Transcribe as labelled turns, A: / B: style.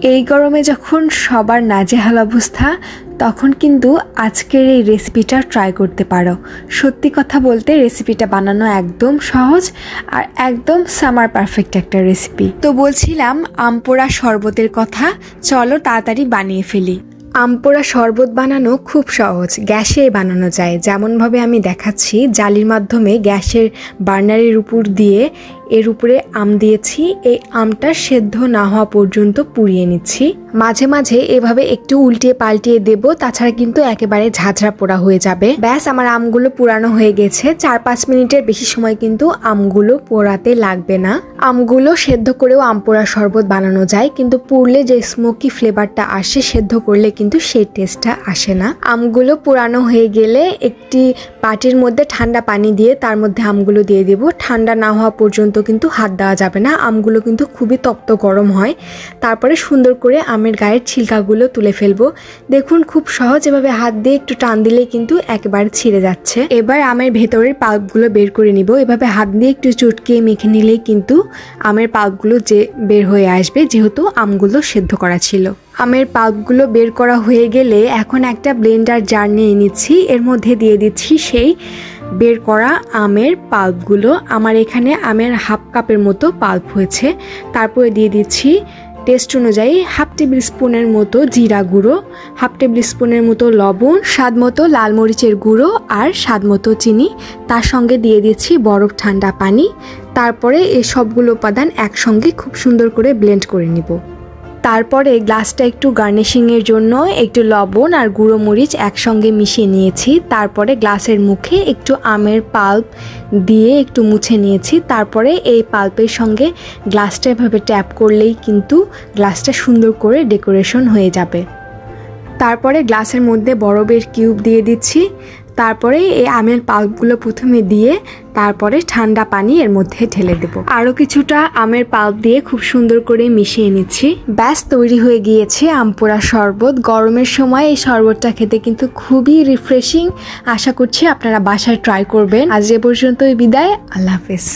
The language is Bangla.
A: এই গরমে যখন সবার নাজেহাল অবস্থা তখন কিন্তু আজকের এই রেসিপিটা ট্রাই করতে পারো। সত্যি কথা বলতে রেসিপিটা বানানো একদম সহজ আর একদম সামার পারফেক্ট একটা রেসিপি। তো বলছিলাম আম পোড়া শরবতের কথা, চলো তাড়াতাড়ি বানিয়ে ফেলি। আম পোড়া শরবত বানানো খুব সহজ, গ্যাসে বানানো যায়। যেমনভাবে আমি দেখাচ্ছি, জালির মাধ্যমে গ্যাসের বার্নারের উপর দিয়ে এর উপরে আম দিয়েছি। এই আমটা সেদ্ধ না হওয়া পর্যন্ত পুড়িয়ে নিচ্ছি। মাঝে মাঝে এভাবে একটু উল্টিয়ে পাল্টিয়ে দেব, তাছাড়া কিন্তু একেবারে ঝাঁঝরা পোড়া হয়ে যাবে। ব্যাস, আমার আমগুলো পুরানো হয়ে গেছে। 4-5 মিনিটের বেশি সময় কিন্তু আমগুলো পোড়াতে লাগবে না। আমগুলো সেদ্ধ করেও আম পোড়া শরবত বানানো যায়, কিন্তু পুড়লে যে স্মোকি ফ্লেভারটা আসে, সেদ্ধ করলে কিন্তু সেই টেস্টটা আসে না। আমগুলো পুরানো হয়ে গেলে একটি বাটির মধ্যে ঠান্ডা পানি দিয়ে তার মধ্যে আমগুলো দিয়ে দেব। ঠান্ডা না হওয়া পর্যন্ত কিন্তু হাত দেওয়া যাবে না, আমগুলো কিন্তু খুবই তপ্ত গরম হয়। তারপরে সুন্দর করে আমের গায়ের ছিলকাগুলো তুলে ফেলবো। দেখুন খুব সহজ, এভাবে হাত দিয়ে একটু টান দিলেই কিন্তু একেবারে ছিঁড়ে যাচ্ছে। এবার আমের ভেতরের পাল্পগুলো বের করে নিব। এভাবে হাত দিয়ে একটু চটকে মেখে নিলেই কিন্তু আমের পাল্পগুলো যে বের হয়ে আসবে, যেহেতু আমগুলো সেদ্ধ করা ছিল। আমের পাল্পগুলো বের করা হয়ে গেলে এখন একটা ব্লেন্ডার জার নিয়ে নিচ্ছি। এর মধ্যে দিয়ে দিচ্ছি সেই বের করা আমের পাল্পগুলো। আমার এখানে আমের হাফ কাপের মতো পাল্প হয়েছে। তারপরে দিয়ে দিচ্ছি টেস্ট অনুযায়ী 1/2 টেবিল স্পুনের মতো জিরা গুঁড়ো, 1/2 টেবিল স্পুনের মতো লবণ, স্বাদ মতো লাল মরিচের গুঁড়ো আর স্বাদ মতো চিনি। তার সঙ্গে দিয়ে দিচ্ছি বরফ ঠান্ডা পানি। তারপরে এই সবগুলো উপাদান একসঙ্গে খুব সুন্দর করে ব্লেন্ড করে নিব। তারপরে গ্লাসটা একটু গার্নিশিংয়ের জন্য একটু লবণ আর গুঁড়ো মরিচ একসঙ্গে মিশিয়ে নিয়েছি। তারপরে গ্লাসের মুখে একটু আমের পাল্প দিয়ে একটু মুছে নিয়েছি। তারপরে এই পাল্পের সঙ্গে গ্লাসটা এভাবে ট্যাপ করলেই কিন্তু গ্লাসটা সুন্দর করে ডেকোরেশন হয়ে যাবে। তারপরে গ্লাসের মধ্যে বরফের কিউব দিয়ে দিচ্ছি। তারপরে এই আমের পাল্পগুলো প্রথমে দিয়ে তারপরে ঠান্ডা পানি এর মধ্যে ঢেলে দেব। আরও কিছুটা আমের পাল্প দিয়ে খুব সুন্দর করে মিশিয়ে নিচ্ছি। ব্যাস, তৈরি হয়ে গিয়েছে আম পোড়া শরবত। গরমের সময় এই শরবতটা খেতে কিন্তু খুবই রিফ্রেশিং। আশা করছি আপনারা বাসায় ট্রাই করবেন। আজ এ পর্যন্তই বিদায়, আল্লাহ হাফেজ।